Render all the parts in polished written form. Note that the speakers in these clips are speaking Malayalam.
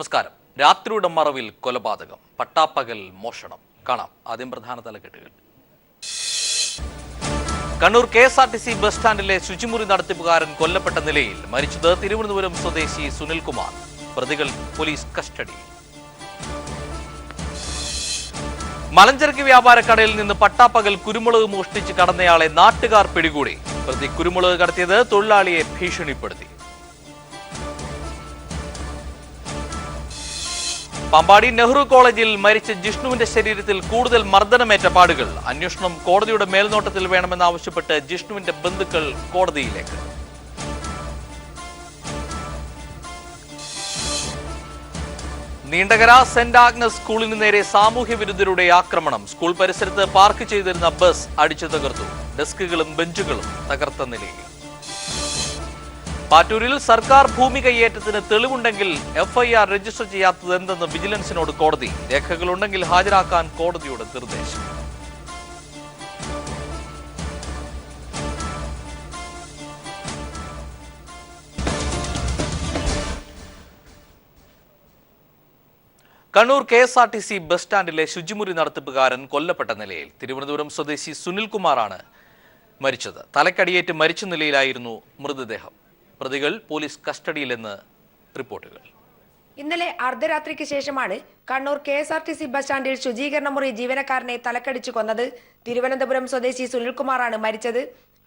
നമസ്കാരം. രാത്രിയുടെ മറവിൽ കൊലപാതകം, പട്ടാപ്പകൽ മോഷണം. കാണാം ആദ്യം പ്രധാന തലക്കെട്ടുകൾ. കണ്ണൂർ KSRTC ബസ് സ്റ്റാൻഡിലെ ശുചിമുറി നടത്തിപ്പുകാരൻ കൊല്ലപ്പെട്ട നിലയിൽ. മരിച്ചത് തിരുവനന്തപുരം സ്വദേശി സുനിൽകുമാർ. പ്രതികൾ പോലീസ് കസ്റ്റഡിയിൽ. മലഞ്ചരക്ക് വ്യാപാരക്കടയിൽ നിന്ന് പട്ടാപ്പകൽ കുരുമുളക് മോഷ്ടിച്ച് കടന്നയാളെ നാട്ടുകാർ പിടികൂടി. പ്രതി കുരുമുളക് കടത്തിയത് തൊഴിലാളിയെ ഭീഷണിപ്പെടുത്തി. പാമ്പാടി നെഹ്റു കോളേജിൽ മരിച്ച ജിഷ്ണുവിന്റെ ശരീരത്തിൽ കൂടുതൽ മർദ്ദനമേറ്റ പാടുകൾ. അന്വേഷണം കോടതിയുടെ മേൽനോട്ടത്തിൽ വേണമെന്നാവശ്യപ്പെട്ട് ജിഷ്ണുവിന്റെ ബന്ധുക്കൾ കോടതിയിലേക്ക്. നീണ്ടകര സെന്റ് ആഗ്നസ് സ്കൂളിന് നേരെ സാമൂഹ്യ വിരുദ്ധരുടെ ആക്രമണം. സ്കൂൾ പരിസരത്ത് പാർക്ക് ചെയ്തിരുന്ന ബസ് അടിച്ചു തകർത്തു. ഡെസ്കുകളും ബെഞ്ചുകളും തകർത്ത നിലയിൽ. പാറ്റൂരിൽ സർക്കാർ ഭൂമി കയ്യേറ്റത്തിന് തെളിവുണ്ടെങ്കിൽ FIR രജിസ്റ്റർ ചെയ്യാത്തത് എന്തെന്ന് വിജിലൻസിനോട് കോടതി. രേഖകളുണ്ടെങ്കിൽ ഹാജരാക്കാൻ കോടതിയുടെ നിർദ്ദേശം. കണ്ണൂർ KSRTC ബസ് സ്റ്റാൻഡിലെ ശുചിമുറി നടത്തിപ്പുകാരൻ കൊല്ലപ്പെട്ട നിലയിൽ. തിരുവനന്തപുരം സ്വദേശി സുനിൽകുമാറാണ് മരിച്ചത്. തലക്കടിയേറ്റ് മരിച്ച നിലയിലായിരുന്നു മൃതദേഹം. പ്രതികൾ പോലീസ് കസ്റ്റഡിയിലെന്ന് റിപ്പോർട്ടുകൾ. ഇന്നലെ അർദ്ധരാത്രിക്ക് ശേഷമാണ് കണ്ണൂർ KSRTC ബസ് സ്റ്റാൻഡിൽ ശുചീകരണ മുറി ജീവനക്കാരനെ തലക്കടിച്ചു കൊന്നത്. തിരുവനന്തപുരം സ്വദേശി സുനിൽകുമാറാണ് മരിച്ചത്.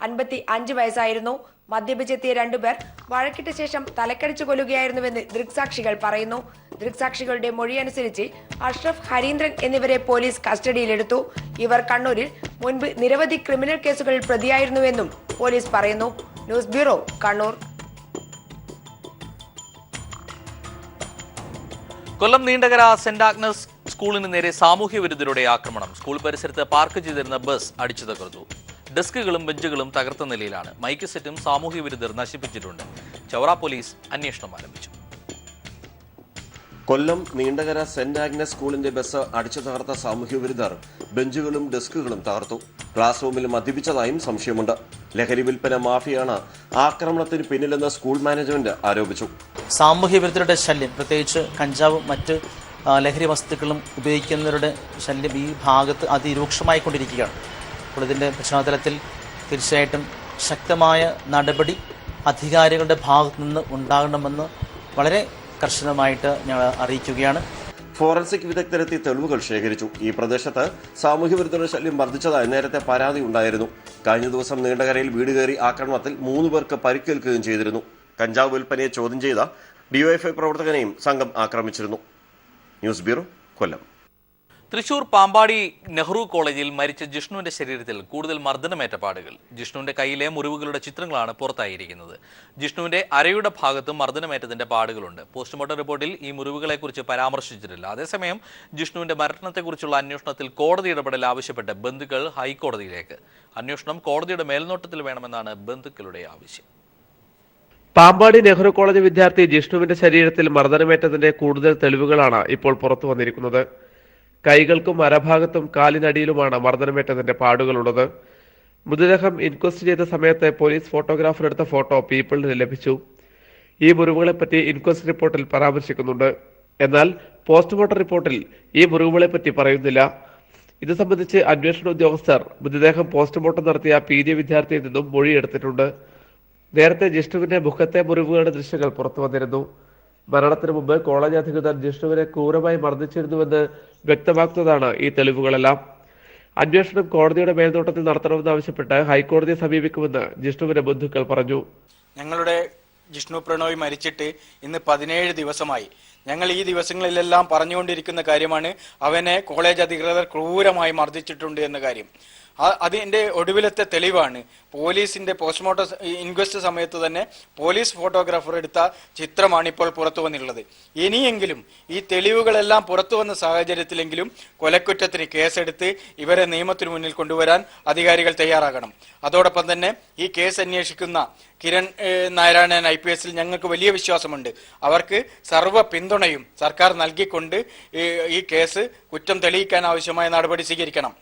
55 വയസ്സായിരുന്നു. മദ്യപിച്ചെത്തിയ രണ്ടുപേർ വഴക്കിട്ട ശേഷം തലക്കടിച്ചു കൊല്ലുകയായിരുന്നുവെന്ന് ദൃക്സാക്ഷികൾ പറയുന്നു. ദൃക്സാക്ഷികളുടെ മൊഴിയനുസരിച്ച് അഷ്റഫ്, ഹരീന്ദ്രൻ എന്നിവരെ പോലീസ് കസ്റ്റഡിയിലെടുത്തു. ഇവർ കണ്ണൂരിൽ മുൻപ് നിരവധി ക്രിമിനൽ കേസുകളിൽ പ്രതിയായിരുന്നുവെന്നും പോലീസ് പറയുന്നു. News bureau, Kannur. Kollam Neendakara Saint Agnes സ്കൂളിന് നേരെ സാമൂഹ്യ വിരുദ്ധരുടെ ആക്രമണം. സ്കൂൾ പരിസരത്ത് പാർക്ക് ചെയ്തിരുന്ന ബസ് അടിച്ചു തകർത്തു. ഡെസ്കുകളും ബെഞ്ചുകളും തകർത്ത നിലയിലാണ്. മൈക്ക് സെറ്റും സാമൂഹ്യ വിരുദ്ധർ നശിപ്പിച്ചിട്ടുണ്ട്. ചവറ പോലീസ് അന്വേഷണം ആരംഭിച്ചു. കൊല്ലം നീണ്ടകര സെന്റ് ആഗ്നസ് സ്കൂളിന്റെ ബസ് അടിച്ചു തകർത്ത സാമൂഹ്യ വിരുദ്ധർ ബെഞ്ചുകളും ഡെസ്കുകളും തകർത്തു. ക്ലാസ് റൂമിൽ മദ്യപിച്ചതായും സംശയമുണ്ട്. ലഹരി വിൽപ്പന മാഫിയാണ് ആക്രമണത്തിന് പിന്നിലെന്ന് സ്കൂൾ മാനേജ്മെന്റ് ആരോപിച്ചു. സാമൂഹ്യ വിരുദ്ധരുടെ ശല്യം, പ്രത്യേകിച്ച് കഞ്ചാവും മറ്റ് ലഹരി വസ്തുക്കളും ഉപയോഗിക്കുന്നവരുടെ ശല്യം ഈ ഭാഗത്ത് അതിരൂക്ഷമായിക്കൊണ്ടിരിക്കുകയാണ്. അപ്പോൾ ഇതിൻ്റെ പശ്ചാത്തലത്തിൽ തീർച്ചയായിട്ടും ശക്തമായ നടപടി അധികാരികളുടെ ഭാഗത്തു നിന്ന് ഉണ്ടാകണമെന്ന് വളരെ കർശനമായിട്ട് ഞങ്ങൾ അറിയിക്കുകയാണ്. ഫോറൻസിക് വിദഗ്ധരെത്തി തെളിവുകൾ ശേഖരിച്ചു. ഈ പ്രദേശത്ത് സാമൂഹ്യ വിരുദ്ധരുടെ ശല്യം വർദ്ധിച്ചതായി നേരത്തെ പരാതി ഉണ്ടായിരുന്നു. കഴിഞ്ഞ ദിവസം നീണ്ടകരയിൽ വീട് കയറി ആക്രമണത്തിൽ 3 പേർക്ക് പരിക്കേൽക്കുകയും ചെയ്തിരുന്നു. കഞ്ചാവ് വിൽപ്പനയെ ചോദ്യം ചെയ്ത DYFI പ്രവർത്തകനെയും സംഘം ആക്രമിച്ചിരുന്നു. ന്യൂസ് ബ്യൂറോ, കൊല്ലം. തൃശൂർ പാമ്പാടി നെഹ്റു കോളേജിൽ മരിച്ച ജിഷ്ണുവിന്റെ ശരീരത്തിൽ കൂടുതൽ മർദ്ദനമേറ്റ പാടുകൾ. ജിഷ്ണുവിന്റെ കയ്യിലെ മുറിവുകളുടെ ചിത്രങ്ങളാണ് പുറത്തായിരിക്കുന്നത്. ജിഷ്ണുവിന്റെ അരയുടെ ഭാഗത്തും മർദ്ദനമേറ്റതിന്റെ പാടുകളുണ്ട്. പോസ്റ്റ്മോർട്ടം റിപ്പോർട്ടിൽ ഈ മുറിവുകളെക്കുറിച്ച് പരാമർശിച്ചിട്ടില്ല. അതേസമയം ജിഷ്ണുവിന്റെ മരണത്തെക്കുറിച്ചുള്ള അന്വേഷണത്തിൽ കോടതി ഇടപെടൽ ആവശ്യപ്പെട്ട് ബന്ധുക്കൾ ഹൈക്കോടതിയിലേക്ക്. അന്വേഷണം കോടതിയുടെ മേൽനോട്ടത്തിൽ വേണമെന്നാണ് ബന്ധുക്കളുടെ ആവശ്യം. പാമ്പാടി നെഹ്റു കോളേജ് വിദ്യാർത്ഥി ജിഷ്ണുവിന്റെ ശരീരത്തിൽ മർദ്ദനമേറ്റതിന്റെ കൂടുതൽ തെളിവുകളാണ് ഇപ്പോൾ പുറത്തു വന്നിരിക്കുന്നത്. കൈകൾക്കും അരഭാഗത്തും കാലിനടിയിലുമാണ് മർദ്ദനമേറ്റതിന്റെ പാടുകളുള്ളത്. മൃതദേഹം ഇൻക്വസ്റ്റ് ചെയ്ത സമയത്ത് പോലീസ് ഫോട്ടോഗ്രാഫർ എടുത്ത ഫോട്ടോ പീപ്പിളിന് ലഭിച്ചു. ഈ മുറിവുകളെപ്പറ്റി ഇൻക്വസ്റ്റ് റിപ്പോർട്ടിൽ പരാമർശിക്കുന്നുണ്ട്. എന്നാൽ പോസ്റ്റ്മോർട്ടം റിപ്പോർട്ടിൽ ഈ മുറിവുകളെപ്പറ്റി പറയുന്നില്ല. ഇത് സംബന്ധിച്ച് അന്വേഷണ ഉദ്യോഗസ്ഥർ മൃതദേഹം പോസ്റ്റ്മോർട്ടം നടത്തിയ PG വിദ്യാർത്ഥിയിൽ നിന്നും മൊഴിയെടുത്തിട്ടുണ്ട്. നേരത്തെ ജിഷ്ണുവിന്റെ മുഖത്തെ മുറിവുകളുടെ ദൃശ്യങ്ങൾ പുറത്തു വന്നിരുന്നു. മരണത്തിന് മുമ്പ് കോളേജ് അധികൃതർ ജിഷ്ണുവിനെ ക്രൂരമായി മർദ്ദിച്ചിരുന്നുവെന്ന് വ്യക്തമാക്കുന്നതാണ് ഈ തെളിവുകളെല്ലാം. അന്വേഷണം കോടതിയുടെ മേൽനോട്ടത്തിൽ നടത്തണമെന്നാവശ്യപ്പെട്ട് ഹൈക്കോടതിയെ സമീപിക്കുമെന്ന് ജിഷ്ണുവിന്റെ ബന്ധുക്കൾ പറഞ്ഞു. ഞങ്ങളുടെ ജിഷ്ണു പ്രണോയ് മരിച്ചിട്ട് ഇന്ന് 17 ദിവസമായി. ഞങ്ങൾ ഈ ദിവസങ്ങളിലെല്ലാം പറഞ്ഞുകൊണ്ടിരിക്കുന്ന കാര്യമാണ് അവനെ കോളേജ് അധികൃതർ ക്രൂരമായി മർദ്ദിച്ചിട്ടുണ്ട് എന്ന കാര്യം. അതിന്റെ ഒടുവിലത്തെ തെളിവാണ് പോലീസിന്റെ പോസ്റ്റ്മോർട്ടം ഇൻക്വസ്റ്റ് സമയത്ത് തന്നെ പോലീസ് ഫോട്ടോഗ്രാഫർ എടുത്ത ചിത്രമാണ് ഇപ്പോൾ പുറത്തു വന്നിട്ടുള്ളത്. ഇനിയെങ്കിലും ഈ തെളിവുകളെല്ലാം പുറത്തു വന്ന സാഹചര്യത്തിലെങ്കിലും കൊലക്കുറ്റത്തിന് കേസെടുത്ത് ഇവരെ നിയമത്തിന് മുന്നിൽ കൊണ്ടുവരാൻ അധികാരികൾ തയ്യാറാകണം. അതോടൊപ്പം തന്നെ ഈ കേസ് അന്വേഷിക്കുന്ന കിരൺ നാരായണൻ IPS ഞങ്ങൾക്ക് വലിയ വിശ്വാസമുണ്ട്. അവർക്ക് സർവ്വ പിന്തുണയും സർക്കാർ നൽകിക്കൊണ്ട് ഈ കേസ് കുറ്റം തെളിയിക്കാൻ ആവശ്യമായ നടപടി സ്വീകരിക്കണം.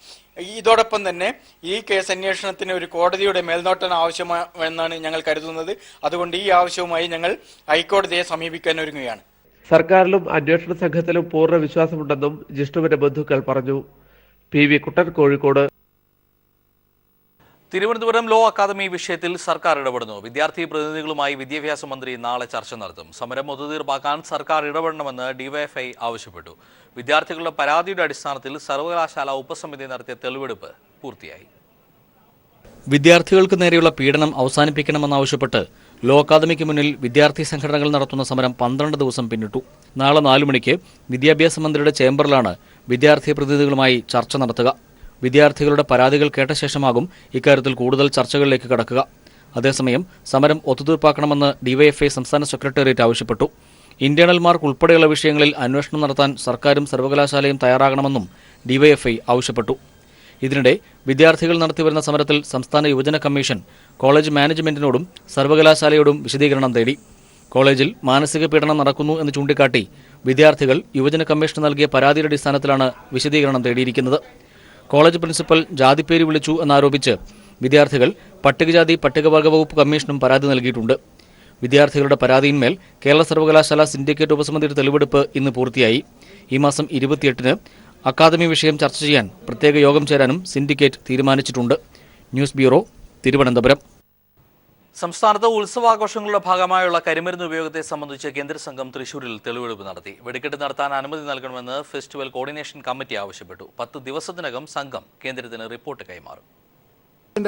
ഇതോടൊപ്പം തന്നെ ഈ കേസ് അന്വേഷണത്തിന് ഒരു കോടതിയുടെ മേൽനോട്ടം ആവശ്യമെന്നാണ് ഞങ്ങൾ കരുതുന്നത്. അതുകൊണ്ട് ഈ ആവശ്യവുമായി ഞങ്ങൾ ഹൈക്കോടതിയെ സമീപിക്കാൻ ഒരുങ്ങുകയാണ്. സർക്കാരിലും അന്വേഷണ സംഘത്തിലും പൂർണ്ണ വിശ്വാസമുണ്ടെന്നും ജിഷ്ണുവിന്റെ ബന്ധുക്കൾ പറഞ്ഞു. PV കുട്ടൻ, കോഴിക്കോട്. തിരുവനന്തപുരം ലോ അക്കാദമി വിഷയത്തിൽ സർക്കാർ ഇടപെടുന്നു. വിദ്യാർത്ഥി പ്രതിനിധികളുമായി വിദ്യാഭ്യാസ മന്ത്രി നാളെ ചർച്ച നടത്തും. സമരം ഒത്തുതീർപ്പാക്കാൻ സർക്കാർ ഇടപെടണമെന്ന് ഡിവൈഎഫ്ഐ ആവശ്യപ്പെട്ടു. വിദ്യാർത്ഥികളുടെ പരാതിയുടെ അടിസ്ഥാനത്തിൽ സർവകലാശാല ഉപസമിതി നടത്തിയ തെളിവെടുപ്പ് പൂർത്തിയായി. വിദ്യാർത്ഥികൾക്ക് നേരെയുള്ള പീഡനം അവസാനിപ്പിക്കണമെന്നാവശ്യപ്പെട്ട് ലോ അക്കാദമിക്ക് മുന്നിൽ വിദ്യാർത്ഥി സംഘടനകൾ നടത്തുന്ന സമരം 12 ദിവസം പിന്നിട്ടു. നാളെ 4 മണിക്ക് വിദ്യാഭ്യാസ മന്ത്രിയുടെ ചേംബറിലാണ് വിദ്യാർത്ഥി പ്രതിനിധികളുമായി ചർച്ച നടത്തുക. വിദ്യാർത്ഥികളുടെ പരാതികൾ കേട്ട ശേഷമാകും ഇക്കാര്യത്തിൽ കൂടുതൽ ചർച്ചകളിലേക്ക് കടക്കുക. അതേസമയം സമരം ഒത്തുതീർപ്പാക്കണമെന്ന് ഡിവൈഎഫ്ഐ സംസ്ഥാന സെക്രട്ടേറിയറ്റ് ആവശ്യപ്പെട്ടു. ഇന്റേണൽ മാർക്ക് ഉൾപ്പെടെയുള്ള വിഷയങ്ങളിൽ അന്വേഷണം നടത്താൻ സർക്കാരും സർവകലാശാലയും തയ്യാറാകണമെന്നും ഡിവൈഎഫ്ഐ ആവശ്യപ്പെട്ടു. ഇതിനിടെ വിദ്യാർത്ഥികൾ നടത്തിവരുന്ന സമരത്തിൽ സംസ്ഥാന യുവജന കമ്മീഷൻ കോളേജ് മാനേജ്മെന്റിനോടും സർവകലാശാലയോടും വിശദീകരണം തേടി. കോളേജിൽ മാനസിക പീഡനം നടക്കുന്നു എന്ന് ചൂണ്ടിക്കാട്ടി വിദ്യാർത്ഥികൾ യുവജന കമ്മീഷന് നൽകിയ പരാതിയുടെ അടിസ്ഥാനത്തിലാണ് വിശദീകരണം തേടിയിരിക്കുന്നത്. കോളേജ് പ്രിൻസിപ്പൽ ജാതിപ്പേര് വിളിച്ചു എന്നാരോപിച്ച് വിദ്യാർത്ഥികൾ പട്ടികജാതി പട്ടികവർഗ വകുപ്പ് കമ്മീഷനും പരാതി നൽകിയിട്ടുണ്ട്. വിദ്യാർത്ഥികളുടെ പരാതിയിന്മേൽ കേരള സർവകലാശാല സിൻഡിക്കേറ്റ് ഉപസമിതിയുടെ തെളിവെടുപ്പ് ഇന്ന് പൂർത്തിയായി. ഈ മാസം 28-ന് അക്കാദമി വിഷയം ചർച്ച ചെയ്യാൻ പ്രത്യേക യോഗം ചേരാനും സിൻഡിക്കേറ്റ് തീരുമാനിച്ചിട്ടുണ്ട്. News bureau, Thiruvananthapuram. സംസ്ഥാനത്ത് ഉത്സവാഘോഷങ്ങളുടെ ഭാഗമായുള്ള കരിമരുന്ന് ഉപയോഗത്തെ സംബന്ധിച്ച് കേന്ദ്ര സംഘം തൃശൂരിൽ തെളിവെടുപ്പ് നടത്തി. വെടിക്കെട്ട് നടത്താൻ അനുമതി നൽകണമെന്ന് ഫെസ്റ്റിവൽ കോർഡിനേഷൻ കമ്മിറ്റി ആവശ്യപ്പെട്ടു. 10 ദിവസത്തിനകം സംഘം കേന്ദ്രത്തിന് റിപ്പോർട്ട് കൈമാറും.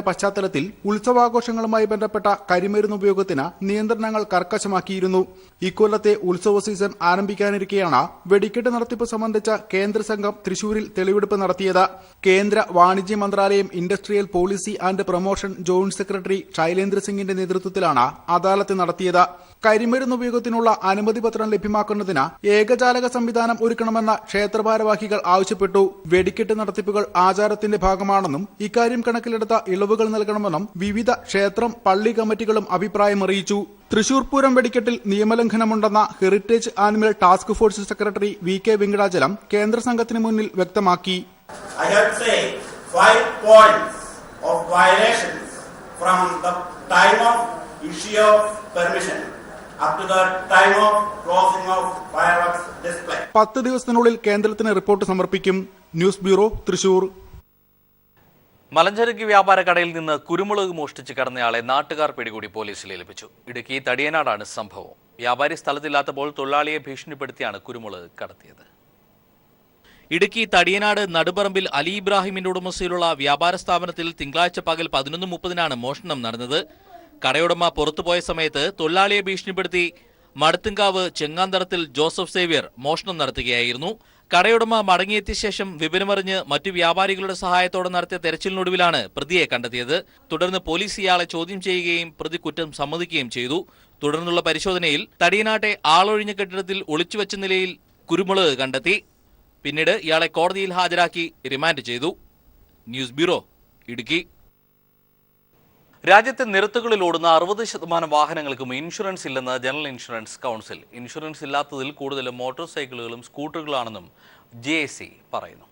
പശ്ചാത്തലത്തിൽ ഉത്സവാഘോഷങ്ങളുമായി ബന്ധപ്പെട്ട കരിമരുന്ന് ഉപയോഗത്തിന് നിയന്ത്രണങ്ങൾ കർക്കശമാക്കിയിരുന്നു. ഇക്കൊല്ലത്തെ ഉത്സവ സീസൺ ആരംഭിക്കാനിരിക്കെയാണ് വെടിക്കെട്ട് നടത്തിപ്പ് സംബന്ധിച്ച കേന്ദ്ര സംഘം തൃശൂരിൽ തെളിവെടുപ്പ് നടത്തിയത്. കേന്ദ്ര വാണിജ്യ മന്ത്രാലയം industrial policy and promotion joint secretary Shailendra സിംഗിന്റെ നേതൃത്വത്തിലാണ് അദാലത്ത് നടത്തിയത്. കരിമരുന്ന് ഉപയോഗത്തിനുള്ള അനുമതി പത്രം ലഭ്യമാക്കുന്നതിന് ഏകജാലക സംവിധാനം ഒരുക്കണമെന്ന് ക്ഷേത്ര ഭാരവാഹികൾ ആവശ്യപ്പെട്ടു. വെടിക്കെട്ട് നടത്തിപ്പുകൾ ആചാരത്തിന്റെ ഭാഗമാണെന്നും ഇക്കാര്യം കണക്കിലെടുത്ത ഇളവുകൾ നൽകണമെന്നും വിവിധ ക്ഷേത്രം പള്ളി കമ്മിറ്റികളും അഭിപ്രായം അറിയിച്ചു. തൃശൂർ പൂരം വെടിക്കെട്ടിൽ നിയമലംഘനമുണ്ടെന്ന heritage animal task force secretary VK Venkatachalam കേന്ദ്ര സംഘത്തിന് മുന്നിൽ വ്യക്തമാക്കി. I have to say 5 points of violations from the time of issue of permission up to the time of closing of fireworks display. 10 ദിവസത്തിനുള്ളിൽ കേന്ദ്രത്തിന് റിപ്പോർട്ട് സമർപ്പിക്കും. News bureau, Thrissur. മലഞ്ചരക്ക് വ്യാപാര കടയിൽ നിന്ന് കുരുമുളക് മോഷ്ടിച്ച് കടന്നയാളെ നാട്ടുകാർ പിടികൂടി പോലീസിൽ ഏൽപ്പിച്ചു. ഇടുക്കി തടിയനാടാണ് സംഭവം. വ്യാപാരി സ്ഥലത്തില്ലാത്തപ്പോൾ തൊഴിലാളിയെ ഭീഷണിപ്പെടുത്തിയാണ് കുരുമുളക് കടത്തിയത്. ഇടുക്കി തടിയനാട് നടുപറമ്പിൽ അലി ഇബ്രാഹിമിന്റെ ഉടമസ്ഥയിലുള്ള വ്യാപാര സ്ഥാപനത്തിൽ തിങ്കളാഴ്ച പകൽ 11:30-നാണ് മോഷണം നടന്നത്. കടയുടമ പുറത്തുപോയ സമയത്ത് തൊഴിലാളിയെ ഭീഷണിപ്പെടുത്തി മടത്തുംകാവ് ചെങ്ങാന്തറത്തിൽ ജോസഫ് സേവ്യർ മോഷണം നടത്തുകയായിരുന്നു. കടയുടമ മടങ്ങിയെത്തിയ ശേഷം വിവരമറിഞ്ഞ് മറ്റു വ്യാപാരികളുടെ സഹായത്തോടെ നടത്തിയ തെരച്ചിലിനൊടുവിലാണ് പ്രതിയെ കണ്ടെത്തിയത്. തുടർന്ന് പോലീസ് ഇയാളെ ചോദ്യം ചെയ്യുകയും പ്രതി കുറ്റം സമ്മതിക്കുകയും ചെയ്തു. തുടർന്നുള്ള പരിശോധനയിൽ തടിയനാട്ടെ ആളൊഴിഞ്ഞ കെട്ടിടത്തിൽ ഒളിച്ചുവെച്ച നിലയിൽ കുരുമുളക് കണ്ടെത്തി. പിന്നീട് ഇയാളെ കോടതിയിൽ ഹാജരാക്കി റിമാൻഡ് ചെയ്തു. News bureau, Idukki. രാജ്യത്തെ നിരത്തുകളിൽ ഓടുന്ന 60% വാഹനങ്ങൾക്കും ഇൻഷുറൻസ് ഇല്ലെന്ന് ജനറൽ ഇൻഷുറൻസ് കൗൺസിൽ. ഇൻഷുറൻസ് ഇല്ലാത്തതിൽ കൂടുതലും മോട്ടോർ സൈക്കിളുകളും സ്കൂട്ടറുകളാണെന്നും JIC പറയുന്നു.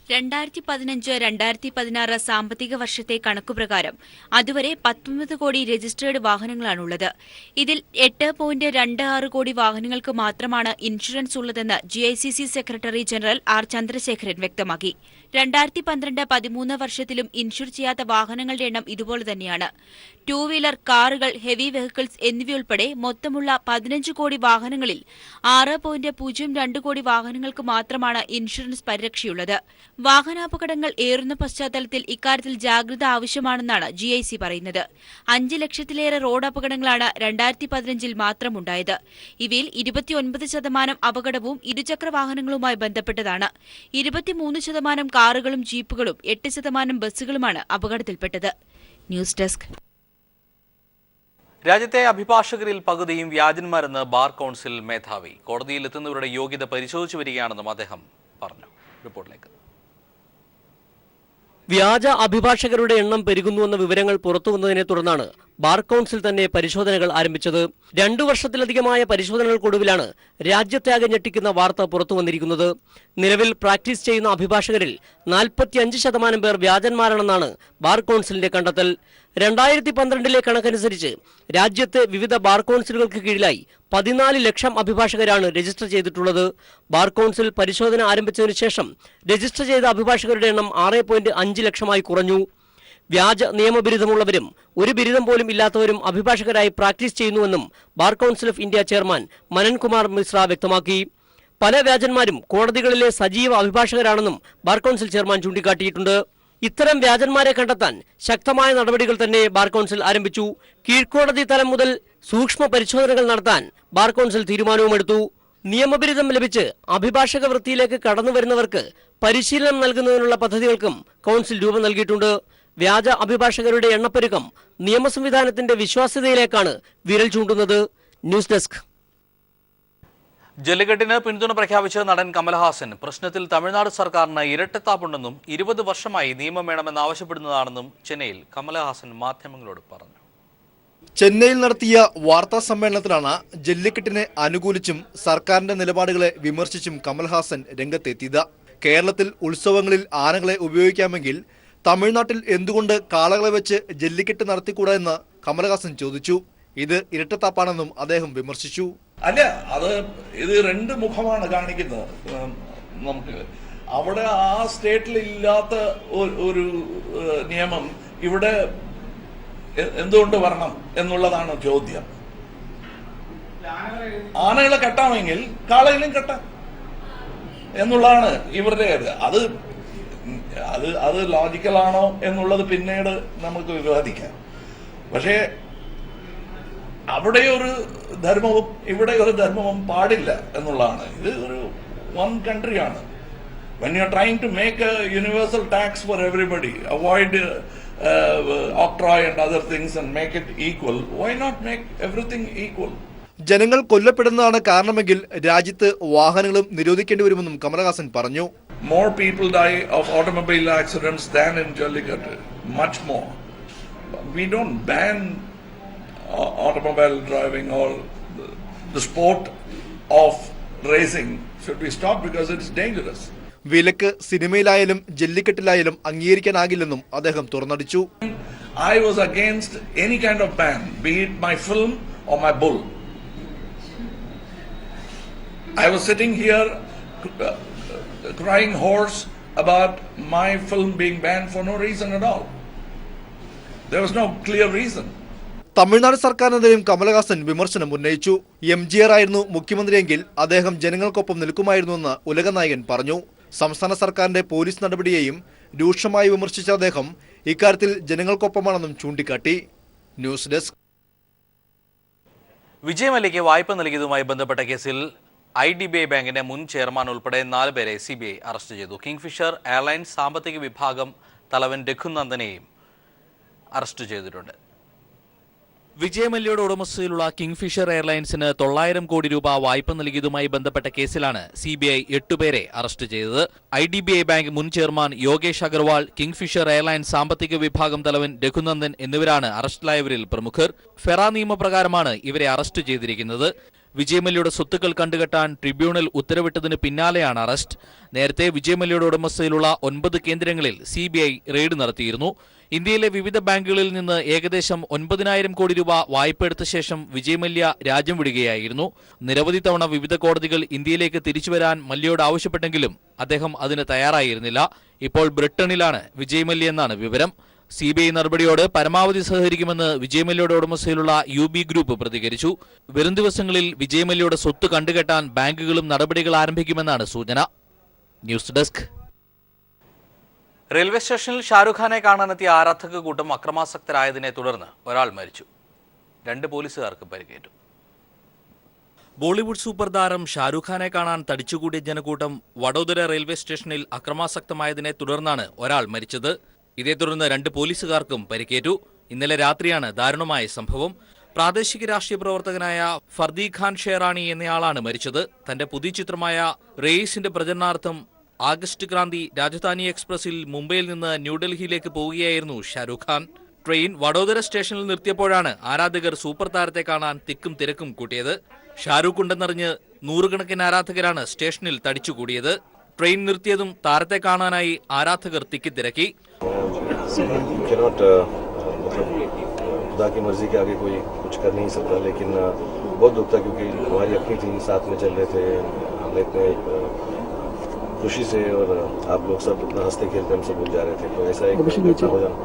2015-2016 സാമ്പത്തിക വർഷത്തെ കണക്കുപ്രകാരം അതുവരെ 19 കോടി രജിസ്ട്രേഡ് വാഹനങ്ങളാണുള്ളത്. ഇതിൽ 8.26 കോടി വാഹനങ്ങൾക്ക് മാത്രമാണ് ഇൻഷുറൻസ് ഉള്ളതെന്ന് GICC secretary general R Chandrasekharan വ്യക്തമാക്കി. 2012-13 വർഷത്തിലും ഇൻഷുർ ചെയ്യാത്ത വാഹനങ്ങളുടെ എണ്ണം ഇതുപോലെ തന്നെയാണ്. 2 വീലർ, കാറുകൾ, ഹെവി വെഹിക്കിൾസ് എന്നിവയുൾപ്പെടെ മൊത്തമുള്ള 15 കോടി വാഹനങ്ങളിൽ 6.02 കോടി വാഹനങ്ങൾക്ക് മാത്രമാണ് ഇൻഷുറൻസ് പരിരക്ഷയുള്ളത്. വാഹനാപകടങ്ങൾ ഏറുന്ന പശ്ചാത്തലത്തിൽ ഇക്കാര്യത്തിൽ ജാഗ്രത ആവശ്യമാണെന്നാണ് GIC പറയുന്നത്. 5 ലക്ഷത്തിലേറെ റോഡ് അപകടങ്ങളാണ് 2015 മാത്രമുണ്ടായത്. ഇവയിൽ 29% അപകടവും ഇരുചക്ര വാഹനങ്ങളുമായി ബന്ധപ്പെട്ടതാണ്. 23% കാറുകളും ജീപ്പുകളും 8% ബസ്സുകളുമാണ് അപകടത്തിൽപ്പെട്ടത്. News desk. രാജ്യത്തെ അഭിഭാഷകരിൽ പകുതിയും വ്യാജന്മാരെന്ന് ബാർ കൗൺസിൽ മേധാവി. കോടതിയിലെത്തുന്നവരുടെ യോഗ്യത പരിശോധിച്ചു വരികയാണെന്നും അദ്ദേഹം പറഞ്ഞു. റിപ്പോർട്ടിലേക്ക്. വ്യാജ അഭിഭാഷകരുടെ എണ്ണം പെരുകുന്നുവെന്ന വിവരങ്ങൾ പുറത്തുവന്നതിനെ തുടർന്നാണ് ബാർ കൗൺസിൽ തന്നെ പരിശോധനകൾ ആരംഭിച്ചത്. 2 വർഷത്തിലധികമായ പരിശോധനകൾക്കൊടുവിലാണ് രാജ്യത്താകെ ഞെട്ടിക്കുന്ന വാർത്ത പുറത്തുവന്നിരിക്കുന്നത്. നിലവിൽ പ്രാക്ടീസ് ചെയ്യുന്ന അഭിഭാഷകരിൽ 45% പേർ വ്യാജന്മാരാണെന്നാണ് ബാർ കൗൺസിലിന്റെ കണ്ടെത്തൽ. 2012 കണക്കനുസരിച്ച് രാജ്യത്തെ വിവിധ ബാർ കൗൺസിലുകൾക്ക് കീഴിലായി 14 ലക്ഷം അഭിഭാഷകരാണ് രജിസ്റ്റർ ചെയ്തിട്ടുള്ളത്. ബാർ കൗൺസിൽ പരിശോധന ആരംഭിച്ചതിനു ശേഷം രജിസ്റ്റർ ചെയ്ത അഭിഭാഷകരുടെ എണ്ണം 6.5 ലക്ഷമായി കുറഞ്ഞു. വ്യാജ നിയമബിരുദമുള്ളവരും ഒരു ബിരുദം പോലും ഇല്ലാത്തവരും അഭിഭാഷകരായി പ്രാക്ടീസ് ചെയ്യുന്നുവെന്നും bar council of India chairman Manan Kumar Mishra വ്യക്തമാക്കി. പല വ്യാജന്മാരും കോടതികളിലെ സജീവ അഭിഭാഷകരാണെന്നും ബാർ കൗൺസിൽ ചെയർമാൻ ചൂണ്ടിക്കാട്ടിയിട്ടുണ്ട്. ഇത്തരം വ്യാജന്മാരെ കണ്ടെത്താൻ ശക്തമായ നടപടികൾ തന്നെ ബാർ കൗൺസിൽ ആരംഭിച്ചു. കീഴ്ക്കോടതി തലം മുതൽ സൂക്ഷ്മ പരിശോധനകൾ നടത്താൻ ബാർ കൗൺസിൽ തീരുമാനവുമെടുത്തു. നിയമബിരുദം ലഭിച്ച് അഭിഭാഷക വൃത്തിയിലേക്ക് കടന്നുവരുന്നവർക്ക് പരിശീലനം നൽകുന്നതിനുള്ള പദ്ധതികൾക്കും കൗൺസിൽ രൂപം നൽകിയിട്ടുണ്ട്. വ്യാജ അഭിഭാഷകരുടെ എണ്ണപ്പെരുക്കം നിയമ സംവിധാനത്തിന്റെ വിശ്വാസ്യതയിലേക്കാണ് വിരൽ ചൂണ്ടുന്നത്. News desk. ജല്ലിക്കെട്ടിന് പിന്തുണ പ്രഖ്യാപിച്ച നടൻ കമൽഹാസൻ പ്രശ്നത്തിൽ തമിഴ്നാട് സർക്കാരിന് ഇരട്ടത്താപ്പുണ്ടെന്നും 20 വർഷമായി നിയമം വേണമെന്ന് ആവശ്യപ്പെടുന്നതാണെന്നും ചെന്നൈയിൽ കമൽഹാസൻ മാധ്യമങ്ങളോട് പറഞ്ഞു. ചെന്നൈയിൽ നടത്തിയ വാർത്താ സമ്മേളനത്തിലാണ് ജല്ലിക്കെട്ടിനെ അനുകൂലിച്ചും സർക്കാരിന്റെ നിലപാടുകളെ വിമർശിച്ചും കമൽഹാസൻ രംഗത്തെത്തിയത്. കേരളത്തിൽ ഉത്സവങ്ങളിൽ ആനകളെ ഉപയോഗിക്കാമെങ്കിൽ തമിഴ്നാട്ടിൽ എന്തുകൊണ്ട് കാളകളെ വെച്ച് ജല്ലിക്കെട്ട് നടത്തിക്കൂടാ എന്ന് കമൽഹാസൻ ചോദിച്ചു. ഇത് ഇരട്ടത്താപ്പാണെന്നും അദ്ദേഹം വിമർശിച്ചു. അല്ല, ഇത് 2 മുഖമാണ് കാണിക്കുന്നത്. നമുക്ക് അവിടെ ആ സ്റ്റേറ്റിൽ ഇല്ലാത്ത ഒരു നിയമം ഇവിടെ എന്തുകൊണ്ട് വരണം എന്നുള്ളതാണ് ചോദ്യം. ആനകളെ കെട്ടാമെങ്കിൽ കാളയിലും കെട്ടാം എന്നുള്ളതാണ് ഇവരുടെ അത് ലോജിക്കലാണോ എന്നുള്ളത് പിന്നീട് നമുക്ക് വിവാദിക്കാം. പക്ഷേ അവിടെ ഒരു ധർമ്മവും ഇവിടെ ഒരു ധർമ്മവും പാടില്ല എന്നുള്ളതാണ്. ഇത് ഒരു one കൺട്രിയാണ്. When you are trying to make a universal tax for everybody, avoid octroi and other things and make it equal, why not make everything equal? ജനങ്ങൾ കൊല്ലപ്പെടുന്നതാണ് കാരണമെങ്കിൽ രാജ്യത്ത് വാഹനങ്ങളും നിരോധിക്കേണ്ടി വരുമെന്നും കമൽഹാസൻ പറഞ്ഞു. More people die of automobile accidents than in Jallikattu, much more. We don't ban automobile driving or the sport of racing should be stopped because it's dangerous. വിലക്ക് സിനിമയിലായാലും ജല്ലിക്കെട്ടിലായാലും അംഗീകരിക്കാനാകില്ലെന്നും അദ്ദേഹം തുറന്നടിച്ചു. I was against any kind of ban, be it my film or my bull. I was sitting here crying hoarse about my film being banned for no reason at all. There was no clear reason. Tamil Nadu സർക്കാരിനെതിരെയും Kamal Haasan വിമർശനം ഉന്നയിച്ചു. MGR ആയിരുന്നു മുഖ്യമന്ത്രിയെങ്കിൽ അദ്ദേഹം ജനങ്ങൾക്കൊപ്പം നിൽക്കുമായിരുന്നുവെന്ന് ഉലകനായകൻ പറഞ്ഞു. സംസ്ഥാന സർക്കാരിന്റെ പോലീസ് നടപടിയെയും രൂക്ഷമായി വിമർശിച്ച അദ്ദേഹം ഇക്കാര്യത്തിൽ ജനങ്ങൾക്കൊപ്പമാണെന്നും ചൂണ്ടിക്കാട്ടി. News desk. വിജയ് മല്യയ്ക്ക് വായ്പ നൽകിയതുമായി ബന്ധപ്പെട്ട കേസിൽ IDBI ബാങ്കിന്റെ മുൻ ചെയർമാൻ ഉൾപ്പെടെ 4 പേരെ CBI അറസ്റ്റ് ചെയ്തു. കിങ്ഫിഷർ എയർലൈൻസ് സാമ്പത്തിക വിഭാഗം തലവൻ രഘുനന്ദനെയും അറസ്റ്റ് ചെയ്തിട്ടുണ്ട്. വിജയ് മല്യയുടെ ഉടമസ്ഥയിലുള്ള കിങ്ഫിഷർ എയർലൈൻസിന് 900 കോടി രൂപ വായ്പ നൽകിയതുമായി ബന്ധപ്പെട്ട കേസിലാണ് CBI 8 പേരെ അറസ്റ്റ് ചെയ്തത്. IDBI ബാങ്ക് മുൻ chairman Yogesh Agarwal, kingfisher airlines സാമ്പത്തിക വിഭാഗം തലവൻ രഘുനന്ദൻ എന്നിവരാണ് അറസ്റ്റിലായവരിൽ പ്രമുഖർ. ഫെറ നിയമപ്രകാരമാണ് ഇവരെ അറസ്റ്റ് ചെയ്തിരിക്കുന്നത്. വിജയ് മല്യയുടെ സ്വത്തുക്കൾ കണ്ടുകെട്ടാൻ ട്രിബ്യൂണൽ ഉത്തരവിട്ടതിന് പിന്നാലെയാണ് അറസ്റ്റ്. നേരത്തെ വിജയ് മല്യയുടെ ഉടമസ്ഥയിലുള്ള 9 കേന്ദ്രങ്ങളിൽ CBI റെയ്ഡ് നടത്തിയിരുന്നു. ഇന്ത്യയിലെ വിവിധ ബാങ്കുകളിൽ നിന്ന് ഏകദേശം 9,000 കോടി രൂപ വായ്പ എടുത്ത ശേഷം വിജയ് മല്യ രാജ്യം വിടുകയായിരുന്നു. നിരവധി തവണ വിവിധ കോടതികൾ ഇന്ത്യയിലേക്ക് തിരിച്ചുവരാൻ മല്യയോട് ആവശ്യപ്പെട്ടെങ്കിലും അദ്ദേഹം അതിന് തയ്യാറായിരുന്നില്ല. ഇപ്പോൾ ബ്രിട്ടനിലാണ് വിജയ് മല്യ എന്നാണ് വിവരം. CBI നടപടിയോട് പരമാവധി സഹകരിക്കുമെന്ന് വിജയ് മല്യയുടെ ഉടമസ്ഥയിലുള്ള UB ഗ്രൂപ്പ് പ്രതികരിച്ചു. വരും ദിവസങ്ങളിൽ വിജയ് മല്യയുടെ സ്വത്ത് കണ്ടുകെട്ടാൻ ബാങ്കുകളും നടപടികൾ ആരംഭിക്കുമെന്നാണ് സൂചന. News desk. റെയിൽവേ സ്റ്റേഷനിൽ ഷാരൂഖ് ഖാനെ കാണാനെത്തിയ ആരാധക കൂട്ടം അക്രമാസക്തരായതിനെ തുടർന്ന് ഒരാൾ മരിച്ചു. 2 പോലീസുകാർക്ക് പരിക്കേറ്റു. ബോളിവുഡ് സൂപ്പർ താരം ഷാരൂഖ് ഖാനെ കാണാൻ തടിച്ചുകൂടിയ ജനക്കൂട്ടം വഡോദര റെയിൽവേ സ്റ്റേഷനിൽ അക്രമാസക്തമായതിനെ തുടർന്നാണ് ഒരാൾ മരിച്ചത്. ഇതേ തുടർന്ന് 2 പോലീസുകാർക്കും പരിക്കേറ്റു. ഇന്നലെ രാത്രിയാണ് ദാരുണമായ സംഭവം. പ്രാദേശിക രാഷ്ട്രീയ പ്രവർത്തകനായ ഫർദി ഖാൻ ഷേറാണി എന്നയാളാണ് മരിച്ചത്. തന്റെ പുതിയ ചിത്രമായ റെയ്സിന്റെ പ്രചരണാർത്ഥം ആഗസ്റ്റ് ക്രാന്തി രാജധാനി എക്സ്പ്രസിൽ മുംബൈയിൽ നിന്ന് ന്യൂഡൽഹിയിലേക്ക് പോവുകയായിരുന്നു ഷാരൂഖ് ഖാൻ. ട്രെയിൻ വഡോദര സ്റ്റേഷനിൽ നിർത്തിയപ്പോഴാണ് ആരാധകർ സൂപ്പർ താരത്തെ കാണാൻ തിക്കും തിരക്കും കൂട്ടിയത്. ഷാരൂഖ് ഉണ്ടെന്നറിഞ്ഞ് നൂറുകണക്കിന് ആരാധകരാണ് സ്റ്റേഷനിൽ തടിച്ചുകൂടിയത്. ട്രെയിൻ നിർത്തിയതും താരത്തെ കാണാനായി ആരാധകർ തിക്കിത്തിരക്കി. खुदा की मर्जी के आगे कोई कुछ कर नहीं सकता, लेकिन बहुत दुख था क्योंकि हमारी अपनी थी, साथ में चल रहे थे, हमने इतने खुशी से और आप लोग सब इतना हंसते खेलते हम सब भूल जा रहे थे, तो ऐसा एक हो जाना.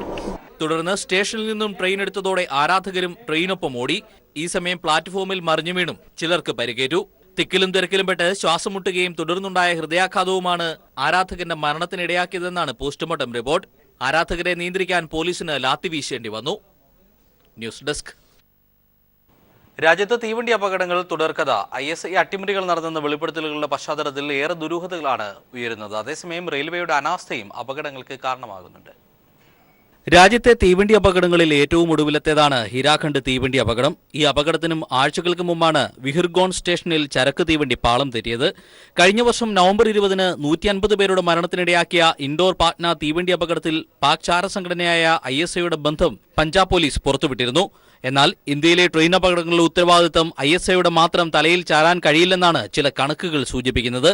തുടർന്ന് സ്റ്റേഷനിൽ നിന്നും ട്രെയിൻ എടുത്തതോടെ ആരാധകരും ട്രെയിനൊപ്പം ഓടി. ഈ സമയം പ്ലാറ്റ്ഫോമിൽ മറിഞ്ഞു വീണും ചിലർക്ക് പരിക്കേറ്റു. തിക്കിലും തിരക്കിലും പെട്ട് ശ്വാസം മുട്ടുകയും തുടർന്നുണ്ടായ ഹൃദയാഘാതവുമാണ് ആരാധകന്റെ മരണത്തിനിടയാക്കിയതെന്നാണ് പോസ്റ്റ്മോർട്ടം റിപ്പോർട്ട്. ആരാധകരെ നിയന്ത്രിക്കാൻ പോലീസിന് ലാത്തി വീശേണ്ടി വന്നു. News desk. രാജ്യത്ത് തീവണ്ടി അപകടങ്ങൾ തുടർക്കഥ. ISI അട്ടിമറികൾ നടന്നെന്ന വെളിപ്പെടുത്തലുകളുടെ പശ്ചാത്തലത്തിൽ ഏറെ ദുരൂഹതകളാണ് ഉയരുന്നത്. അതേസമയം റെയിൽവേയുടെ അനാസ്ഥയും അപകടങ്ങൾക്ക് കാരണമാകുന്നുണ്ട്. രാജ്യത്തെ തീവണ്ടി അപകടങ്ങളിൽ ഏറ്റവും ഒടുവിലത്തേതാണ് ഹിരാഖണ്ഡ് തീവണ്ടി അപകടം. ഈ അപകടത്തിനും ആഴ്ചകൾക്ക് മുമ്പാണ് വിഹിർഗോൺ സ്റ്റേഷനിൽ ചരക്ക് തീവണ്ടി പാളം തെറ്റിയത്. കഴിഞ്ഞ വർഷം നവംബർ 20-ന് 150 പേരുടെ മരണത്തിനിടയാക്കിയ ഇൻഡോർ പാറ്റ്ന തീവണ്ടി അപകടത്തിൽ പാക് ചാരസംഘടനയായ ISIയുടെ ബന്ധം പഞ്ചാബ് പോലീസ് പുറത്തുവിട്ടിരുന്നു. എന്നാൽ ഇന്ത്യയിലെ ട്രെയിൻ അപകടങ്ങളുടെ ഉത്തരവാദിത്തം ISIയുടെ മാത്രം തലയിൽ ചാരാൻ കഴിയില്ലെന്നാണ് ചില കണക്കുകൾ സൂചിപ്പിക്കുന്നത്.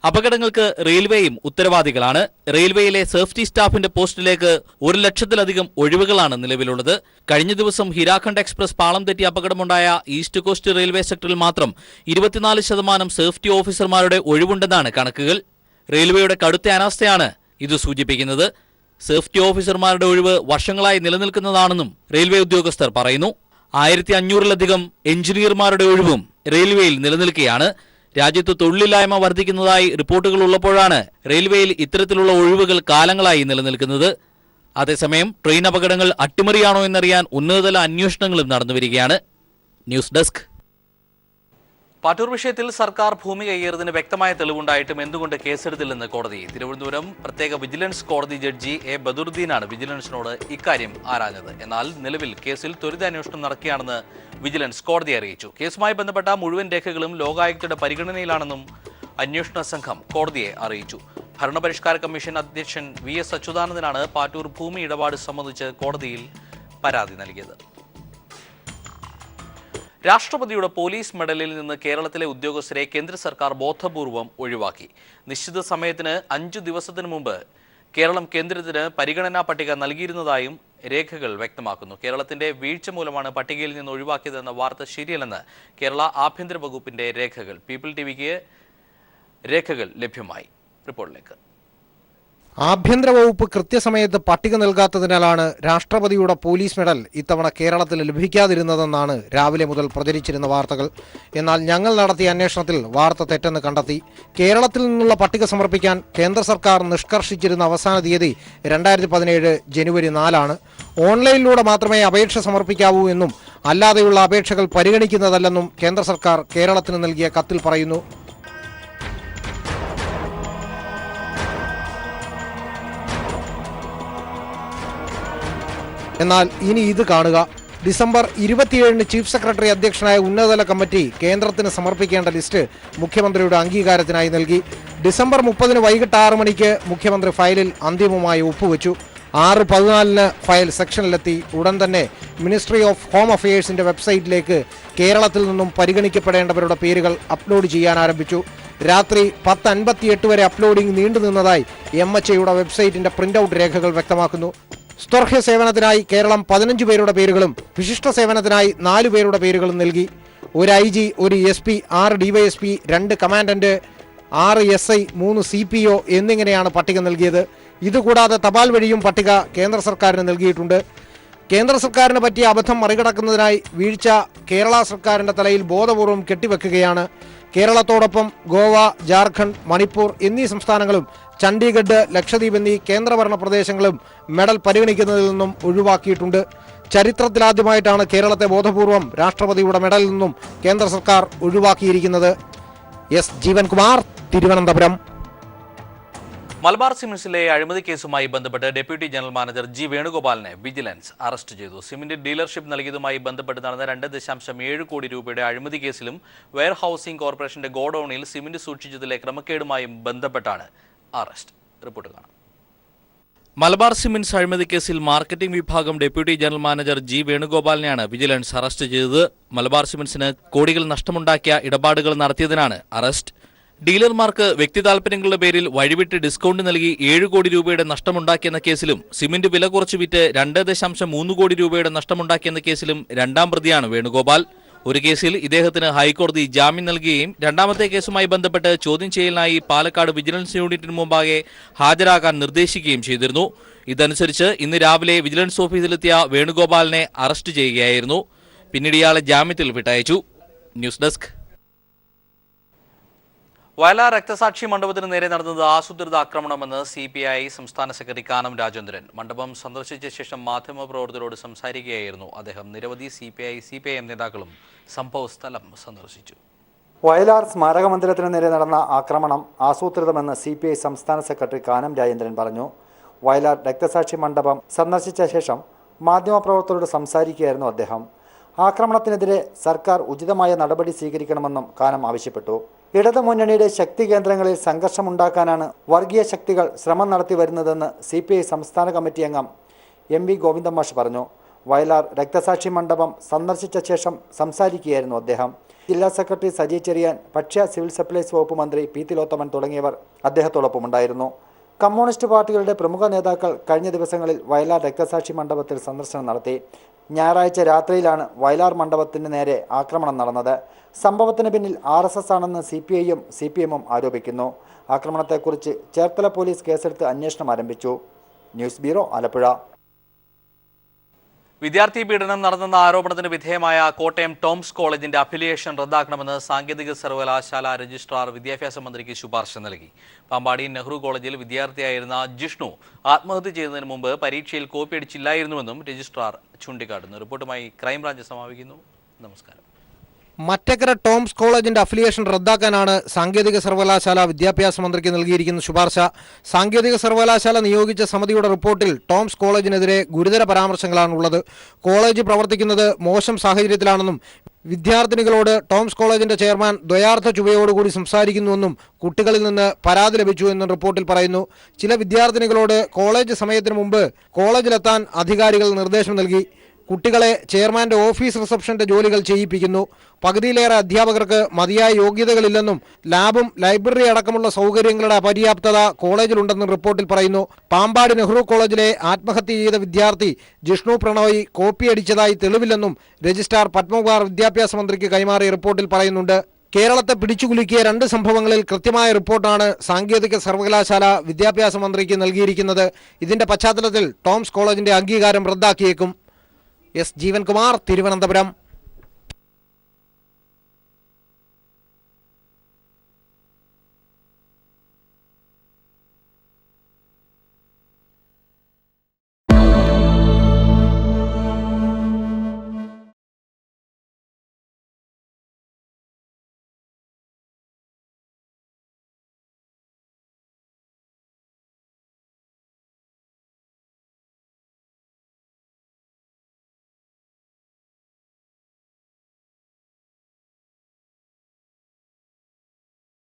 അപകടങ്ങൾക്ക് റെയിൽവേയും ഉത്തരവാദികളാണ്. റെയിൽവേയിലെ സേഫ്റ്റി സ്റ്റാഫിന്റെ പോസ്റ്റിലേക്ക് 1 ലക്ഷത്തിലധികം ഒഴിവുകളാണ് നിലവിലുള്ളത്. കഴിഞ്ഞ ദിവസം ഹിരാഖണ്ഡ് എക്സ്പ്രസ് പാളം തെറ്റി അപകടമുണ്ടായ ഈസ്റ്റ് കോസ്റ്റ് റെയിൽവേ സെക്ടറിൽ മാത്രം 24% സേഫ്റ്റി ഓഫീസർമാരുടെ ഒഴിവുണ്ടെന്നാണ് കണക്കുകൾ. റെയിൽവേയുടെ കടുത്ത അനാസ്ഥയാണ് ഇത് സൂചിപ്പിക്കുന്നത്. സേഫ്റ്റി ഓഫീസർമാരുടെ ഒഴിവ് വർഷങ്ങളായി നിലനിൽക്കുന്നതാണെന്നും റെയിൽവേ ഉദ്യോഗസ്ഥർ പറയുന്നു. 1500-ലധികം എഞ്ചിനീയർമാരുടെ ഒഴിവും റെയിൽവേയിൽ നിലനിൽക്കുകയാണ്. രാജ്യത്ത് തൊഴിലില്ലായ്മ വർദ്ധിക്കുന്നതായി റിപ്പോർട്ടുകൾ ഉള്ളപ്പോഴാണ് റെയിൽവേയിൽ ഇത്തരത്തിലുള്ള ഒഴിവുകൾ കാലങ്ങളായി നിലനിൽക്കുന്നത്. അതേസമയം ട്രെയിൻ അപകടങ്ങൾ അട്ടിമറിയാണോ എന്നറിയാൻ ഉന്നതതല അന്വേഷണങ്ങളും നടന്നുവരികയാണ്. News desk. പാട്ടൂർ വിഷയത്തിൽ സർക്കാർ ഭൂമി കയ്യേറിയതിന് വ്യക്തമായ തെളിവുണ്ടായിട്ടും എന്തുകൊണ്ട് കേസെടുത്തില്ലെന്ന് കോടതി. തിരുവനന്തപുരം പ്രത്യേക വിജിലൻസ് കോടതി ജഡ്ജി A. ബദറുദ്ദീനാണ് വിജിലൻസിനോട് ഇക്കാര്യം ആരാഞ്ഞത്. എന്നാൽ നിലവിൽ കേസിൽ ത്വരിതാന്വേഷണം നടക്കുകയാണെന്ന് വിജിലൻസ് കോടതിയെ അറിയിച്ചു. കേസുമായി ബന്ധപ്പെട്ട മുഴുവൻ രേഖകളും ലോകായുക്തയുടെ പരിഗണനയിലാണെന്നും അന്വേഷണ സംഘം കോടതിയെ അറിയിച്ചു. ഭരണപരിഷ്കാര കമ്മീഷൻ അധ്യക്ഷൻ VS അച്യുതാനന്ദനാണ് പാട്ടൂർ ഭൂമി ഇടപാട് സംബന്ധിച്ച് കോടതിയിൽ പരാതി നൽകിയത്. രാഷ്ട്രപതിയുടെ പോലീസ് മെഡലിൽ നിന്ന് കേരളത്തിലെ ഉദ്യോഗസ്ഥരെ കേന്ദ്ര സർക്കാർ ബോധപൂർവം ഒഴിവാക്കി. നിശ്ചിത സമയത്തിന് 5 ദിവസത്തിനു മുമ്പ് കേരളം കേന്ദ്രത്തിന് പരിഗണനാ പട്ടിക നൽകിയിരുന്നതായും രേഖകൾ വ്യക്തമാക്കുന്നു. കേരളത്തിന്റെ വീഴ്ച മൂലമാണ് പട്ടികയിൽ നിന്ന് ഒഴിവാക്കിയതെന്ന വാർത്ത ശരിയല്ലെന്ന് കേരള ആഭ്യന്തര വകുപ്പിന്റെ രേഖകൾ. പീപ്പിൾ TVക്ക് രേഖകൾ ലഭ്യമായി. റിപ്പോർട്ടിലേക്ക്. ആഭ്യന്തര വകുപ്പ് കൃത്യസമയത്ത് പട്ടിക നൽകാത്തതിനാലാണ് രാഷ്ട്രപതിയുടെ പോലീസ് മെഡൽ ഇത്തവണ കേരളത്തിൽ ലഭിക്കാതിരുന്നതെന്നാണ് രാവിലെ മുതൽ പ്രചരിച്ചിരുന്ന വാർത്തകൾ. എന്നാൽ ഞങ്ങൾ നടത്തിയ അന്വേഷണത്തിൽ വാർത്ത തെറ്റെന്ന് കണ്ടെത്തി. കേരളത്തിൽ നിന്നുള്ള പട്ടിക സമർപ്പിക്കാൻ കേന്ദ്ര സർക്കാർ നിഷ്കർഷിച്ചിരുന്ന അവസാന തീയതി 2017 ജനുവരി 4 ഓൺലൈനിലൂടെ മാത്രമേ അപേക്ഷ സമർപ്പിക്കാവൂ എന്നും അല്ലാതെയുള്ള അപേക്ഷകൾ പരിഗണിക്കുന്നതല്ലെന്നും കേന്ദ്ര സർക്കാർ കേരളത്തിന് നൽകിയ കത്തിൽ പറയുന്നു. എന്നാൽ ഇനി ഇത് കാണുക. ഡിസംബർ 27-ന് ചീഫ് സെക്രട്ടറി അധ്യക്ഷനായ ഉന്നതതല കമ്മിറ്റി കേന്ദ്രത്തിന് സമർപ്പിക്കേണ്ട ലിസ്റ്റ് മുഖ്യമന്ത്രിയുടെ അംഗീകാരത്തിനായി നൽകി. ഡിസംബർ 30-ന് വൈകിട്ട് 6 മണിക്ക് മുഖ്യമന്ത്രി ഫയലിൽ അന്തിമമായി ഒപ്പുവെച്ചു. 6/14-ന് ഫയൽ സെക്ഷനിലെത്തി. ഉടൻ തന്നെ മിനിസ്ട്രി ഓഫ് ഹോം അഫയേഴ്സിന്റെ വെബ്സൈറ്റിലേക്ക് കേരളത്തിൽ നിന്നും പരിഗണിക്കപ്പെടേണ്ടവരുടെ പേരുകൾ അപ്ലോഡ് ചെയ്യാൻ ആരംഭിച്ചു. രാത്രി 10:58 വരെ അപ്ലോഡിംഗ് നീണ്ടുനിന്നതായി MHAയുടെ വെബ്സൈറ്റിന്റെ പ്രിന്റൌട്ട് രേഖകൾ വ്യക്തമാക്കുന്നു. സ്തുർഹ്യ സേവനത്തിനായി കേരളം 15 പേരുടെ പേരുകളും വിശിഷ്ട സേവനത്തിനായി 4 പേരുടെ പേരുകളും നൽകി. 1 IG, 1 SP, 6 DYSP, 2 commandant, 6 SI, 3 CPO എന്നിങ്ങനെയാണ് പട്ടിക നൽകിയത്. ഇതുകൂടാതെ തപാൽ വഴിയും പട്ടിക കേന്ദ്ര സർക്കാരിന് നൽകിയിട്ടുണ്ട്. കേന്ദ്ര സർക്കാരിന് പറ്റിയ അബദ്ധം മറികടക്കുന്നതിനായി വീഴ്ച കേരള സർക്കാരിന്റെ തലയിൽ ബോധപൂർവം കെട്ടിവെക്കുകയാണ്. കേരളത്തോടൊപ്പം ഗോവ, ജാർഖണ്ഡ്, മണിപ്പൂർ എന്നീ സംസ്ഥാനങ്ങളും ചണ്ഡീഗഡ്, ലക്ഷദ്വീപ് എന്നീ കേന്ദ്രഭരണ പ്രദേശങ്ങളും മെഡൽ പരിഗണിക്കുന്നതിൽ നിന്നും ഒഴിവാക്കിയിട്ടുണ്ട്. ചരിത്രത്തിലാദ്യമായിട്ടാണ് കേരളത്തെ ബോധപൂർവം രാഷ്ട്രപതിയുടെ മെഡലിൽ നിന്നും കേന്ദ്ര സർക്കാർ ഒഴിവാക്കിയിരിക്കുന്നത്. S. ജീവൻകുമാർ, തിരുവനന്തപുരം. മലബാർ സിമന്റ്സിലെ അഴിമതി കേസുമായി ബന്ധപ്പെട്ട് ഡെപ്യൂട്ടി ജനറൽ മാനേജർ G. വേണുഗോപാലിനെ വിജിലൻസ് അറസ്റ്റ് ചെയ്തു. സിമന്റ് ഡീലർഷിപ്പ് നൽകിയതുമായി ബന്ധപ്പെട്ട് നടന്ന 2.7 കോടി രൂപയുടെ അഴിമതി കേസിലും വെയർ ഹൗസിംഗ് കോർപ്പറേഷന്റെ ഗോഡൌണിൽ സിമന്റ് സൂക്ഷിച്ചതിലെ ക്രമക്കേടുമായും ബന്ധപ്പെട്ടാണ് അറസ്റ്റ്. റിപ്പോർട്ട് കാണാം. മലബാർ സിമന്റ്സ് അഴിമതി കേസിൽ മാർക്കറ്റിംഗ് വിഭാഗം ഡെപ്യൂട്ടി ജനറൽ മാനേജർ ജി വേണുഗോപാലിനെയാണ് വിജിലൻസ് അറസ്റ്റ് ചെയ്തത്. മലബാർ സിമന്റ്സിന് കോടികൾ നഷ്ടമുണ്ടാക്കിയ ഇടപാടുകൾ നടത്തിയതിനാണ് അറസ്റ്റ്. ഡീലർമാർക്ക് വ്യക്തി താൽപര്യങ്ങളുടെ പേരിൽ വഴിവിട്ട് ഡിസ്കൗണ്ട് നൽകി 7 കോടി രൂപയുടെ നഷ്ടമുണ്ടാക്കിയെന്ന കേസിലും സിമന്റ് വില കുറച്ച് വിറ്റ് 2.3 കോടി രൂപയുടെ നഷ്ടമുണ്ടാക്കിയെന്ന കേസിലും രണ്ടാം പ്രതിയാണ് വേണുഗോപാൽ. ഒരു കേസിൽ ഇദ്ദേഹത്തിന് ഹൈക്കോടതി ജാമ്യം നൽകുകയും രണ്ടാമത്തെ കേസുമായി ബന്ധപ്പെട്ട് ചോദ്യം ചെയ്യലിനായി പാലക്കാട് വിജിലൻസ് യൂണിറ്റിന് മുമ്പാകെ ഹാജരാകാൻ നിർദ്ദേശിക്കുകയും ചെയ്തിരുന്നു. ഇതനുസരിച്ച് ഇന്ന് രാവിലെ വിജിലൻസ് ഓഫീസിലെത്തിയ വേണുഗോപാലിനെ അറസ്റ്റ് ചെയ്യുകയായിരുന്നു. പിന്നീട് ഇയാളെ ജാമ്യത്തിൽ വിട്ടയച്ചു. News desk. വയലാർ രക്തസാക്ഷി മണ്ഡപത്തിന് നേരെ നടന്നത് ആസൂത്രിത ആക്രമണമെന്ന് CPI സംസ്ഥാന സെക്രട്ടറി കാനം രാജേന്ദ്രൻ. മണ്ഡപം സന്ദർശിച്ച ശേഷം മാധ്യമപ്രവർത്തകരോട് സംസാരിക്കുകയായിരുന്നു അദ്ദേഹം. നിരവധി CPIM നേതാക്കളും സംഭവസ്ഥലം സന്ദർശിച്ചു. വയലാർ സ്മാരക മന്ദിരത്തിന് നേരെ നടന്ന ആക്രമണം ആസൂത്രിതമെന്ന് CPI സംസ്ഥാന സെക്രട്ടറി കാനം രാജേന്ദ്രൻ പറഞ്ഞു. വയലാർ രക്തസാക്ഷി മണ്ഡപം സന്ദർശിച്ച ശേഷം മാധ്യമപ്രവർത്തകരോട് സംസാരിക്കുകയായിരുന്നു അദ്ദേഹം. ആക്രമണത്തിനെതിരെ സർക്കാർ ഉചിതമായ നടപടി സ്വീകരിക്കണമെന്നും കാനം ആവശ്യപ്പെട്ടു. ഇടതു മുന്നണിയുടെ ശക്തി കേന്ദ്രങ്ങളിൽ സംഘർഷമുണ്ടാക്കാനാണ് വർഗീയ ശക്തികൾ ശ്രമം നടത്തി വരുന്നതെന്ന് CPI സംസ്ഥാന കമ്മിറ്റി അംഗം MV ഗോവിന്ദൻ മാഷ് പറഞ്ഞു. വയലാർ രക്തസാക്ഷി മണ്ഡപം സന്ദർശിച്ച ശേഷം സംസാരിക്കുകയായിരുന്നു അദ്ദേഹം. ജില്ലാ സെക്രട്ടറി സജി ചെറിയാൻ, ഭക്ഷ്യ സിവിൽ സപ്ലൈസ് വകുപ്പ് മന്ത്രി P. തിലോത്തമൻ തുടങ്ങിയവർ അദ്ദേഹത്തോടൊപ്പമുണ്ടായിരുന്നു. കമ്മ്യൂണിസ്റ്റ് പാർട്ടികളുടെ പ്രമുഖ നേതാക്കൾ കഴിഞ്ഞ ദിവസങ്ങളിൽ വയലാർ രക്തസാക്ഷി മണ്ഡപത്തിൽ സന്ദർശനം നടത്തി. ഞായറാഴ്ച രാത്രിയിലാണ് വയലാർ മണ്ഡപത്തിന് നേരെ ആക്രമണം നടന്നത്. സംഭവത്തിന് പിന്നിൽ RSS ആണെന്ന് CPIയും CPMും ആരോപിക്കുന്നു. ആക്രമണത്തെക്കുറിച്ച് ചേർത്തല പോലീസ് കേസെടുത്ത് അന്വേഷണം ആരംഭിച്ചു. News bureau, Alappuzha. വിദ്യാർത്ഥി പീഡനം നടന്നെന്ന ആരോപണത്തിന് വിധേയമായ കോട്ടയം ടോംസ് കോളേജിന്റെ അഫിലിയേഷൻ റദ്ദാക്കണമെന്ന് സാങ്കേതിക സർവകലാശാല രജിസ്ട്രാർ വിദ്യാഭ്യാസ മന്ത്രിക്ക് ശുപാർശ നൽകി. പാമ്പാടി നെഹ്റു കോളേജിൽ വിദ്യാർത്ഥിയായിരുന്ന ജിഷ്ണു ആത്മഹത്യ ചെയ്യുന്നതിന് മുമ്പ് പരീക്ഷയിൽ കോപ്പിയടിച്ചില്ലായിരുന്നുവെന്നും രജിസ്ട്രാർ ചൂണ്ടിക്കാട്ടുന്നു. റിപ്പോർട്ടുമായി ക്രൈംബ്രാഞ്ച് സമാപിക്കുന്നു. നമസ്കാരം. മറ്റക്കര ടോംസ് കോളേജിന്റെ അഫിലിയേഷൻ റദ്ദാക്കാനാണ് സാങ്കേതിക സർവകലാശാല വിദ്യാഭ്യാസ മന്ത്രിക്ക് നൽകിയിരിക്കുന്ന ശുപാർശ. സാങ്കേതിക സർവകലാശാല നിയോഗിച്ച സമിതിയുടെ റിപ്പോർട്ടിൽ ടോംസ് കോളേജിനെതിരെ ഗുരുതര പരാമർശങ്ങളാണുള്ളത്. കോളേജ് പ്രവർത്തിക്കുന്നത് മോശം സാഹചര്യത്തിലാണെന്നും വിദ്യാർത്ഥിനികളോട് ടോംസ് കോളേജിന്റെ ചെയർമാൻ ദ്വയാർത്ഥ ചുവയോടുകൂടി സംസാരിക്കുന്നുവെന്നും കുട്ടികളിൽ നിന്ന് പരാതി ലഭിച്ചു എന്നും റിപ്പോർട്ടിൽ പറയുന്നു. ചില വിദ്യാർത്ഥിനികളോട് കോളേജ് സമയത്തിന് മുമ്പ് കോളേജിലെത്താൻ അധികാരികൾ നിർദ്ദേശം നൽകി. കുട്ടികളെ ചെയർമാന്റെ ഓഫീസ് റിസപ്ഷന്റെ ജോലികൾ ചെയ്യിപ്പിക്കുന്നു. പകുതിയിലേറെ അധ്യാപകർക്ക് മതിയായ യോഗ്യതകളില്ലെന്നും ലാബും ലൈബ്രറി അടക്കമുള്ള സൗകര്യങ്ങളുടെ അപര്യാപ്തത കോളേജിലുണ്ടെന്നും റിപ്പോർട്ടിൽ പറയുന്നു. പാമ്പാടി നെഹ്റു കോളേജിലെ ആത്മഹത്യ ചെയ്ത വിദ്യാർത്ഥി ജിഷ്ണു പ്രണോയ് കോപ്പിയടിച്ചതായി തെളിവില്ലെന്നും രജിസ്ട്രാർ പത്മകുമാർ വിദ്യാഭ്യാസ മന്ത്രിക്ക് കൈമാറിയ റിപ്പോർട്ടിൽ പറയുന്നുണ്ട്. കേരളത്തെ പിടിച്ചുകുലുക്കിയ 2 സംഭവങ്ങളിൽ കൃത്യമായ റിപ്പോർട്ടാണ് സാങ്കേതിക സർവകലാശാല വിദ്യാഭ്യാസ മന്ത്രിക്ക് നൽകിയിരിക്കുന്നത്. ഇതിന്റെ പശ്ചാത്തലത്തിൽ ടോംസ് കോളേജിന്റെ അംഗീകാരം റദ്ദാക്കിയേക്കും. എസ് ജീവൻകുമാർ, തിരുവനന്തപുരം.